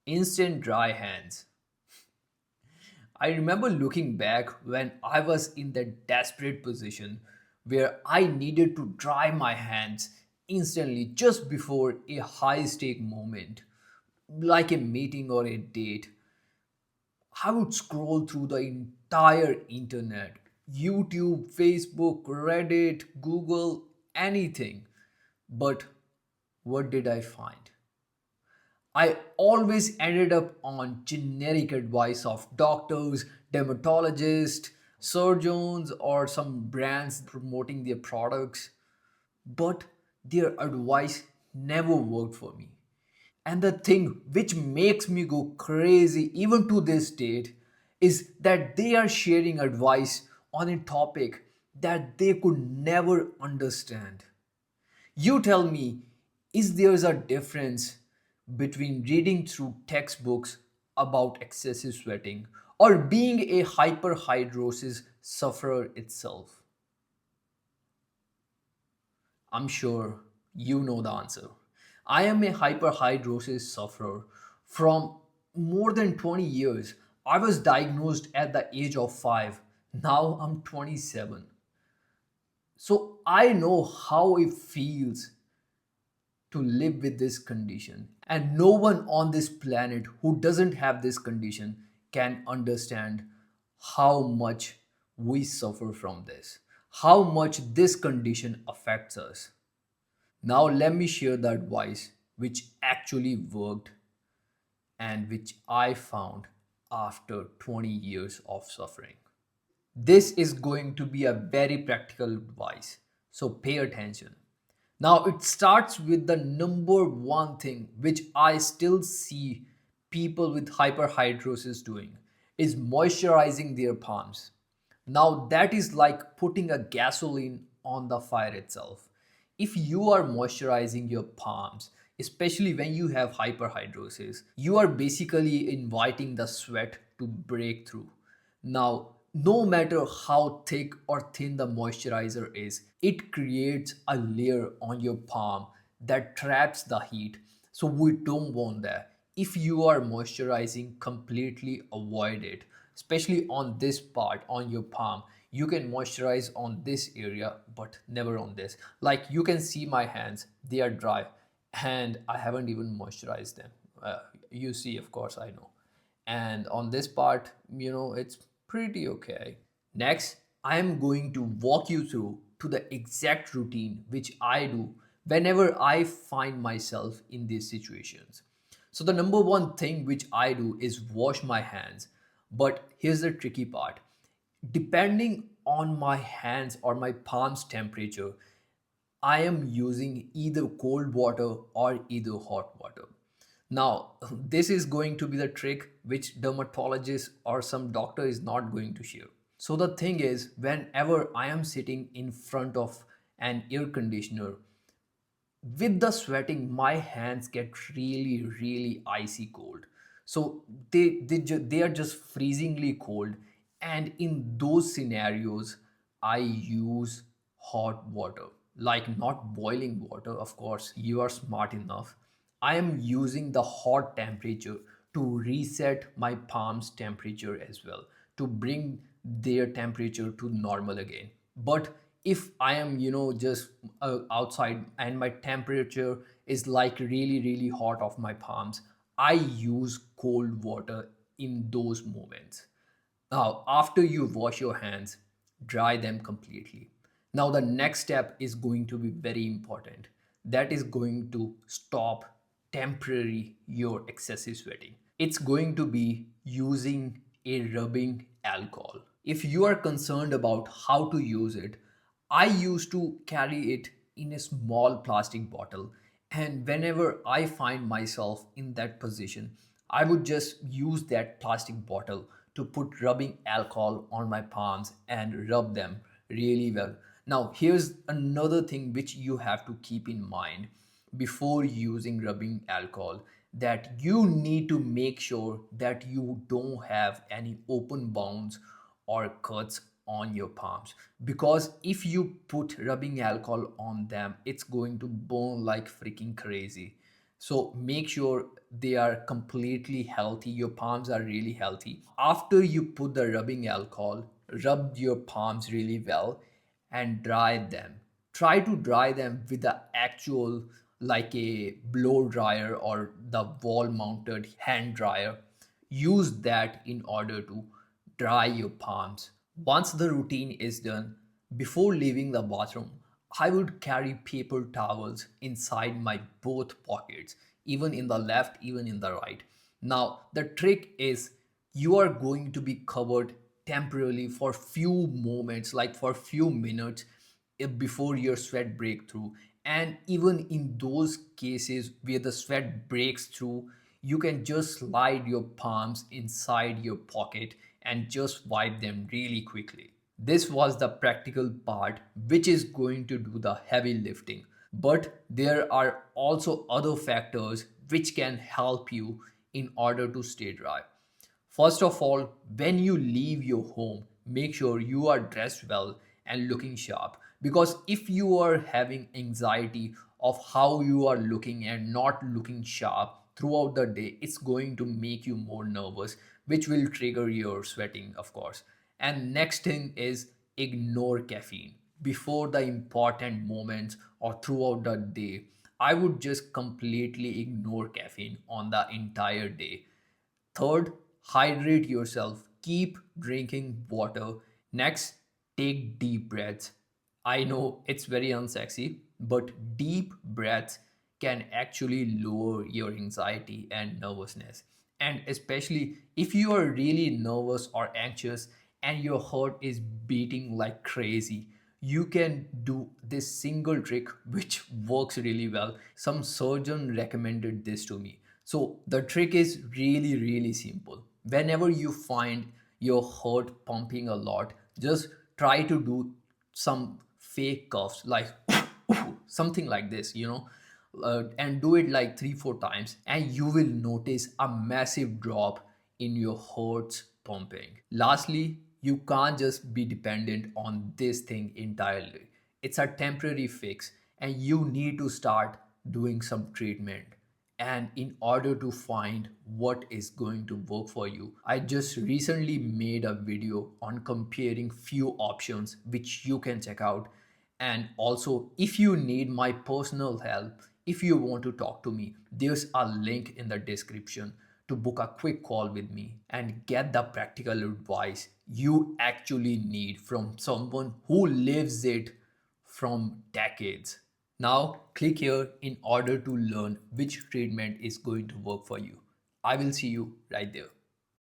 Instant dry hands. I remember looking back when I was in that desperate position where I needed to dry my hands instantly just before a high stake moment, like a meeting or a date. I would scroll through the entire internet, YouTube, Facebook, Reddit, Google, anything. But what did I find? I always ended up on generic advice of doctors, dermatologists, surgeons, or some brands promoting their products. But their advice never worked for me. And the thing which makes me go crazy even to this date is that they are sharing advice on a topic that they could never understand. You tell me, is there a difference between reading through textbooks about excessive sweating or being a hyperhidrosis sufferer itself? I'm sure you know the answer. I am a hyperhidrosis sufferer from more than 20 years. I was diagnosed at the age of 5. Now I'm 27. So I know how it feels to live with this condition. And no one on this planet who doesn't have this condition can understand how much we suffer from this, how much this condition affects us. Now, let me share the advice which actually worked and which I found after 20 years of suffering. This is going to be a very practical advice, so pay attention. Now, it starts with the number one thing which I still see people with hyperhidrosis doing is moisturizing their palms. Now, that is like putting a gasoline on the fire itself. If you are moisturizing your palms, especially when you have hyperhidrosis, you are basically inviting the sweat to break through. Now, no matter how thick or thin the moisturizer is, it creates a layer on your palm that traps the heat. So, we don't want that. If you are moisturizing, completely avoid it, especially on this part on your palm. You can moisturize on this area, but never on this. Like you can see my hands, they are dry, and I haven't even moisturized them. You see, of course, I know. And on this part, it's pretty okay. Next, I am going to walk you through to the exact routine which I do whenever I find myself in these situations. So the number one thing which I do is wash my hands. But here's the tricky part. Depending on my hands or my palm's temperature, I am using either cold water or either hot water. Now, this is going to be the trick which dermatologist or some doctor is not going to share. So the thing is, whenever I am sitting in front of an air conditioner, with the sweating, my hands get really, really icy cold. So they are just freezingly cold. And in those scenarios, I use hot water, like not boiling water. Of course, you are smart enough. I am using the hot temperature to reset my palms temperature as well, to bring their temperature to normal again. But if I am just outside and my temperature is like really, really hot of my palms, I use cold water in those moments. Now, after you wash your hands, dry them completely. Now, the next step is going to be very important. That is going to stop temporary your excessive sweating. It's going to be using a rubbing alcohol. If you are concerned about how to use it, I used to carry it in a small plastic bottle, and whenever I find myself in that position, I would just use that plastic bottle to put rubbing alcohol on my palms and rub them really well. Now, here's another thing which you have to keep in mind before using rubbing alcohol, that you need to make sure that you don't have any open wounds or cuts on your palms, because if you put rubbing alcohol on them, it's going to burn like freaking crazy. So make sure they are completely healthy. Your palms are really healthy. After you put the rubbing alcohol, rub your palms really well and dry them. Try to dry them with the actual, like a blow dryer or the wall mounted hand dryer. Use that in order to dry your palms. Once the routine is done, before leaving the bathroom, I would carry paper towels inside my both pockets, even in the left, even in the right. Now, the trick is you are going to be covered temporarily for few moments, like for few minutes before your sweat breakthrough. And even in those cases where the sweat breaks through, you can just slide your palms inside your pocket and just wipe them really quickly. This was the practical part, which is going to do the heavy lifting. But there are also other factors which can help you in order to stay dry. First of all, when you leave your home, make sure you are dressed well and looking sharp. Because if you are having anxiety of how you are looking and not looking sharp throughout the day, it's going to make you more nervous, which will trigger your sweating, of course. And next thing is ignore caffeine. Before the important moments or throughout the day, I would just completely ignore caffeine on the entire day. Third, hydrate yourself. Keep drinking water. Next, take deep breaths. I know it's very unsexy, but deep breaths can actually lower your anxiety and nervousness. And especially if you are really nervous or anxious and your heart is beating like crazy, you can do this single trick which works really well. Some surgeon recommended this to me. So the trick is really, really simple. Whenever you find your heart pumping a lot, just try to do some fake coughs, like something like this, and do it like 3 4 times, and you will notice a massive drop in your heart's pumping. Lastly, you can't just be dependent on this thing entirely. It's a temporary fix, and you need to start doing some treatment. And in order to find what is going to work for you, I just recently made a video on comparing few options which you can check out. And also, if you need my personal help, if you want to talk to me, there's a link in the description to book a quick call with me and get the practical advice you actually need from someone who lives it from decades. Now, click here in order to learn which treatment is going to work for you. I will see you right there.